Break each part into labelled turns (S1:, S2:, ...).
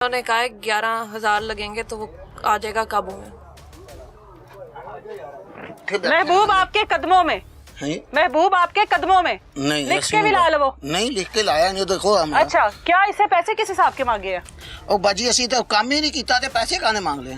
S1: उन्होंने कहा है 11,000 लगेंगे तो वो आ जाएगा काबू में।
S2: महबूब आपके कदमों में, महबूब आपके कदमों में।
S3: नहीं
S2: लिख के भी ला लो वो।
S3: नहीं लिख के लाया नहीं, देखो हम।
S2: अच्छा, क्या इससे पैसे किस हिसाब के मांगे हैं?
S3: ओ बाजी असी तो काम ही नहीं किया, पैसे काने मांग ले?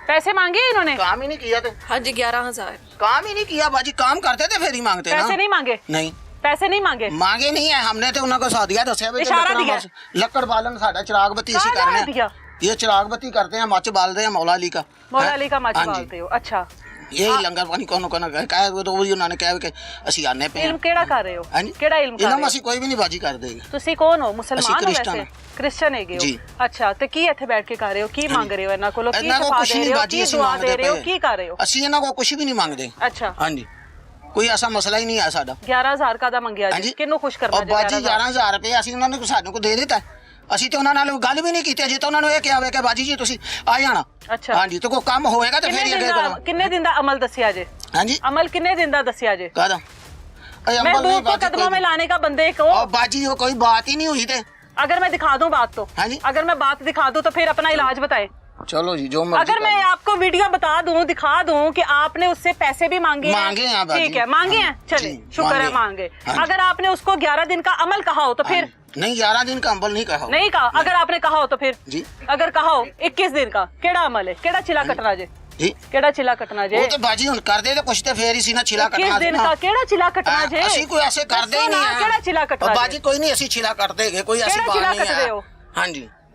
S2: पैसे मांगे इन्होंने?
S3: काम ही नहीं किया थे।
S1: हाँ जी 11,000।
S3: काम ही नहीं किया बाजी, काम करते थे फिर ही मांगते ना।
S2: पैसे नहीं मांगे?
S3: नहीं
S2: पैसे नहीं मांगे।
S3: मांगे नहीं है हमने तो उनको सादिया दसिया भी
S2: इशारा दिया।
S3: लकड़ बालन साडा चिराग बत्ती इसी करने
S2: दिया।
S3: ये चिराग बत्ती करते हैं, मच बालते हैं मौला अली का।
S2: मौला अली का मच बालते हो? अच्छा,
S3: यही लंगर पानी कोनो कोनो कहा तो वो उन्होंने कहा कि ਅਸੀਂ ਆਨੇ ਪਏ।
S2: इल्म केड़ा कर रहे हो? केड़ा इल्म कर रहे हो?
S3: ਅਸੀਂ ਕੋਈ ਵੀ ਨਹੀਂ ਬਾਜੀ ਕਰ ਦੇਗੇ।
S2: ਤੁਸੀਂ ਕੌन ਹੋ? ਮੁਸਲਮਾਨ ਹੋ?
S3: ਕ੍ਰਿਸਚਨ
S2: ਵੈਸੇ ਕ੍ਰਿਸਚਨ ਹੈਗੇ ਹੋ?
S3: ਜੀ।
S2: ਅੱਛਾ, ਤੇ ਕੀ ਇੱਥੇ ਬੈਠ ਕੇ ਕਰ ਰਹੇ ਹੋ? ਕੀ ਮੰਗ ਰਹੇ ਹੋ ਇਹਨਾਂ ਕੋਲੋਂ? ਕੀ
S3: ਇਹਨਾਂ ਕੋਲ
S2: ਸ਼ਫਾ
S3: ਕੁਛ
S2: ਦੇ
S3: ਨਹੀਂ
S2: ਰਹੇ ਹੋ?
S3: ਬਾਜੀ,
S2: ਕੀ
S3: ਅਸੀਂ
S2: ਦੁਆ ਦੇ ਰਹੇ ਹੋ?
S3: ਮੰਗਦੇ
S2: ਕੀ ਕਰ ਰਹੇ ਹੋ?
S3: ਅਸੀਂ ਇਹਨਾਂ ਕੋਲ ਕੁਝ ਵੀ ਨਹੀਂ ਮੰਗਦੇ।
S2: ਅੱਛਾ,
S3: ਹਾਂਜੀ, ਕੋਈ ਐਸਾ ਮਸਲਾ ਹੀ ਨਹੀਂ ਹੈ ਸਾਡਾ।
S2: 11,000 का दा ਮੰਗਿਆ ਜੀ, ਕਿਹਨੂੰ ਖੁਸ਼ ਕਰਨਾ ਜੀ?
S3: ਬਾਜੀ 11,000 ਰੁਪਏ ਅਸੀਂ ਉਹਨਾਂ ਨੂੰ ਸਾਨੂੰ ਕੋ ਦੇ ਦਿੱਤਾ। ਅਸੀਂ ਤੇ ਉਹਨਾਂ ਨਾਲ ਗੱਲ ਵੀ ਨਹੀਂ ਕੀਤੀ ਅਜੇ, ਤਾਂ ਉਹਨਾਂ ਨੂੰ ਇਹ ਕਿਹਾ ਹੋਇਆ ਕਿ ਬਾਜੀ ਜੀ ਤੁਸੀਂ ਆ ਜਾਣਾ।
S2: ਅੱਛਾ,
S3: ਹਾਂਜੀ, ਤੇ ਕੋਈ ਕੰਮ ਹੋਏਗਾ ਤੇ ਫਿਰ ਹੀ ਅੱਗੇ ਕਰਾਂਗੇ।
S2: ਕਿੰਨੇ ਦਿਨ ਦਾ ਅਮਲ ਦੱਸਿਆ ਜੇ?
S3: ਹਾਂਜੀ,
S2: अमल कितने दिन का दसिया जे? महबूब को कदमों में लाने का बंदे को।
S3: बाजी वो कोई बात ही नहीं हुई थे।
S2: अगर मैं दिखा दूं बात तो?
S3: हाँ जी।
S2: अगर मैं बात दिखा दूं तो फिर अपना इलाज बताए।
S3: चलो जी, जो
S2: अगर मैं आपको वीडियो बता दूं, दिखा दूं कि आपने उससे पैसे भी मांगे
S3: हैं,
S2: ठीक है, मांगे हैं, चले शुक्र है मांगे। अगर आपने उसको 11 दिन का अमल कहा हो तो फिर?
S3: नहीं, 11 दिन का अमल नहीं कहा।
S2: नहीं कहा। अगर आपने कहा हो तो फिर
S3: जी?
S2: अगर कहा हो 21 दिन का, केड़ा अमल है? केड़ा चिला कटना जे
S3: जी?
S2: केड़ा चिला कटना जे?
S3: वो तो बाजी हुन कर दे तो कुछ तो फेर ही सी ना छिला कटना।
S2: 21 दिन का केड़ा चिला कटना जे?
S3: ਅਸੀਂ ਕੋਈ ਐਸੇ ਕਰਦੇ ਹੀ ਨਹੀਂ
S2: केड़ा चिला कटना?
S3: बाजी कोई नहीं, ਅਸੀਂ छिला करते हैं, कोई ऐसी बात नहीं है।
S2: चिला कट रहे हो?
S3: हाँ जी।